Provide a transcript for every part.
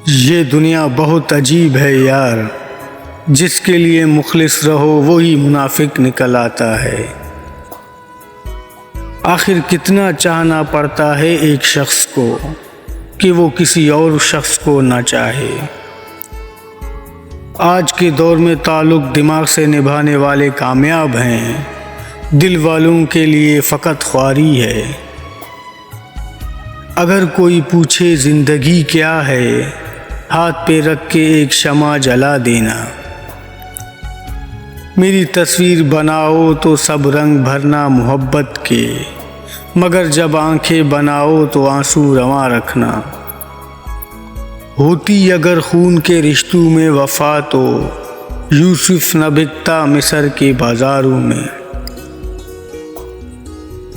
یہ دنیا بہت عجیب ہے یار، جس کے لیے مخلص رہو وہی منافق نکل آتا ہے۔ آخر کتنا چاہنا پڑتا ہے ایک شخص کو کہ وہ کسی اور شخص کو نہ چاہے۔ آج کے دور میں تعلق دماغ سے نبھانے والے کامیاب ہیں، دل والوں کے لیے فقط خواری ہے۔ اگر کوئی پوچھے زندگی کیا ہے، ہاتھ پہ رکھ کے ایک شمع جلا دینا۔ میری تصویر بناؤ تو سب رنگ بھرنا محبت کے، مگر جب آنکھیں بناؤ تو آنسو رواں رکھنا۔ ہوتی اگر خون کے رشتوں میں وفا تو یوسف نہ بکتا مصر کے بازاروں میں۔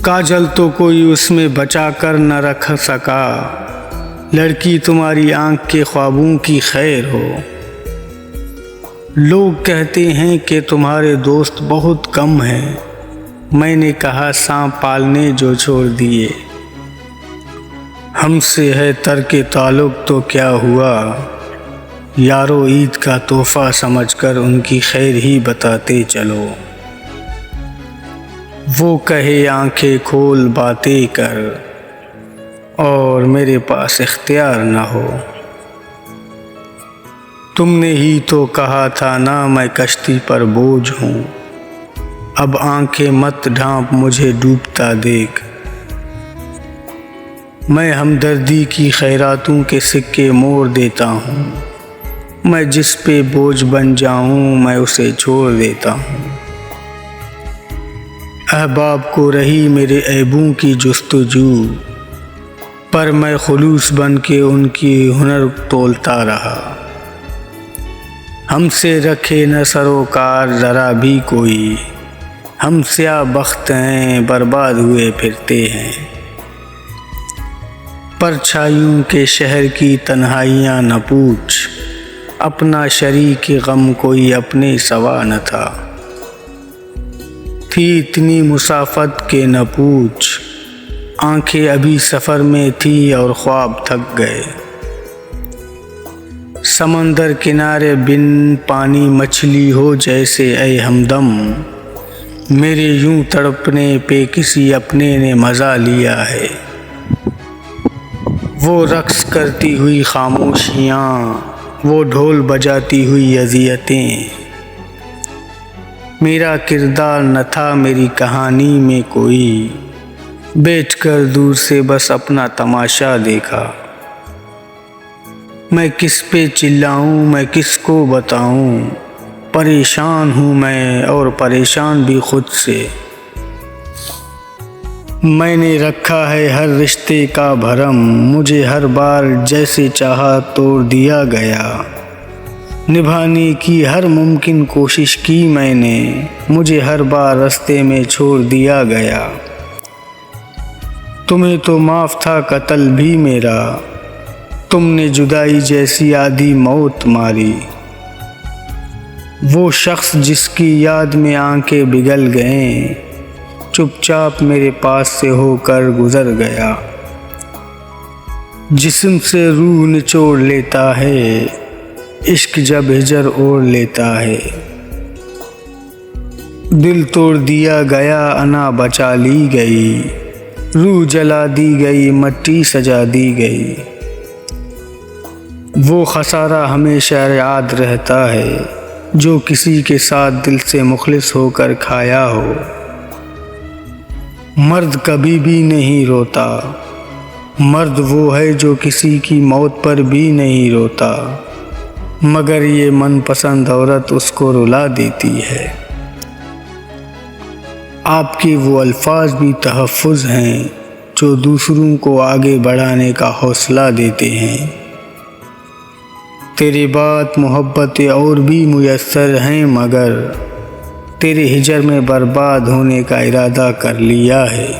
کاجل تو کوئی اس میں بچا کر نہ رکھ سکا، لڑکی تمہاری آنکھ کے خوابوں کی خیر ہو۔ لوگ کہتے ہیں کہ تمہارے دوست بہت کم ہیں، میں نے کہا سانپ پالنے جو چھوڑ دیے۔ ہم سے ہے ترک تعلق تو کیا ہوا، یارو عید کا تحفہ سمجھ کر ان کی خیر ہی بتاتے چلو۔ وہ کہے آنکھیں کھول باتیں کر، اور میرے پاس اختیار نہ ہو۔ تم نے ہی تو کہا تھا نا میں کشتی پر بوجھ ہوں، اب آنکھیں مت ڈھانپ مجھے ڈوبتا دیکھ۔ میں ہمدردی کی خیراتوں کے سکے موڑ دیتا ہوں، میں جس پہ بوجھ بن جاؤں میں اسے چھوڑ دیتا ہوں۔ احباب کو رہی میرے عیبوں کی جستجو، پر میں خلوص بن کے ان کی ہنر تولتا رہا۔ ہم سے رکھے نہ سروکار ذرا بھی کوئی، ہم سیاہ بخت ہیں برباد ہوئے پھرتے ہیں۔ پرچھائیوں کے شہر کی تنہائیاں نہ پوچھ، اپنا شریک غم کوئی اپنے سوا نہ تھا۔ تھی اتنی مسافت کہ نہ پوچھ، آنکھیں ابھی سفر میں تھی اور خواب تھک گئے۔ سمندر کنارے بن پانی مچھلی ہو جیسے اے ہمدم، میرے یوں تڑپنے پہ کسی اپنے نے مزہ لیا ہے۔ وہ رقص کرتی ہوئی خاموشیاں، وہ ڈھول بجاتی ہوئی اذیتیں، میرا کردار نہ تھا میری کہانی میں کوئی، بیٹھ کر دور سے بس اپنا تماشا دیکھا۔ میں کس پہ چلاؤں میں کس کو بتاؤں، پریشان ہوں میں اور پریشان بھی خود سے۔ میں نے رکھا ہے ہر رشتے کا بھرم، مجھے ہر بار جیسے چاہا توڑ دیا گیا۔ نبھانے کی ہر ممکن کوشش کی میں نے، مجھے ہر بار رستے میں چھوڑ دیا گیا۔ تمہیں تو معاف تھا قتل بھی میرا، تم نے جدائی جیسی آدھی موت ماری۔ وہ شخص جس کی یاد میں آنکھیں بگل گئیں، چپ چاپ میرے پاس سے ہو کر گزر گیا۔ جسم سے روح نچوڑ لیتا ہے، عشق جب ہجر اوڑھ لیتا ہے۔ دل توڑ دیا گیا انا بچا لی گئی، روح جلا دی گئی مٹی سجا دی گئی۔ وہ خسارہ ہمیشہ یاد رہتا ہے، جو کسی کے ساتھ دل سے مخلص ہو کر کھایا ہو۔ مرد کبھی بھی نہیں روتا، مرد وہ ہے جو کسی کی موت پر بھی نہیں روتا، مگر یہ من پسند عورت اس کو رلا دیتی ہے۔ آپ کے وہ الفاظ بھی تحفظ ہیں جو دوسروں کو آگے بڑھانے کا حوصلہ دیتے ہیں۔ تیرے بات محبتیں اور بھی میسر ہیں، مگر تیرے ہجر میں برباد ہونے کا ارادہ کر لیا ہے۔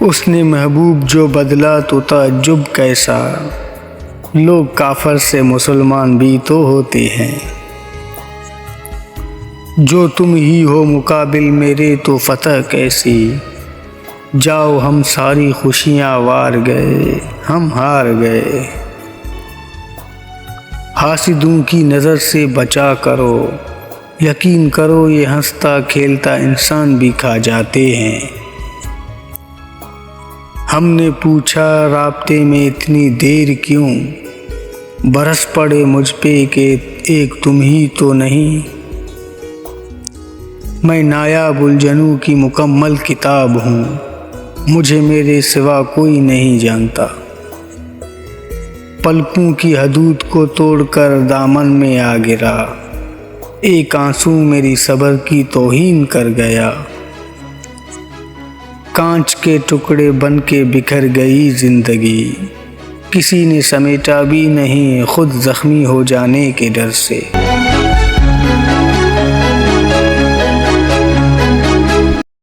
اس نے محبوب جو بدلا تو تعجب کیسا، لوگ کافر سے مسلمان بھی تو ہوتے ہیں۔ جو تم ہی ہو مقابل میرے تو فتح کیسی، جاؤ ہم ساری خوشیاں وار گئے ہم ہار گئے۔ حاسدوں کی نظر سے بچا کرو، یقین کرو یہ ہنستا کھیلتا انسان بھی کھا جاتے ہیں۔ ہم نے پوچھا رابطے میں اتنی دیر کیوں، برس پڑے مجھ پہ کہ ایک تم ہی تو نہیں۔ میں نایاب الجنوں کی مکمل کتاب ہوں، مجھے میرے سوا کوئی نہیں جانتا۔ پلکوں کی حدود کو توڑ کر دامن میں آ گرا، ایک آنسو میری صبر کی توہین کر گیا۔ کانچ کے ٹکڑے بن کے بکھر گئی زندگی، کسی نے سمیٹا بھی نہیں خود زخمی ہو جانے کے ڈر سے۔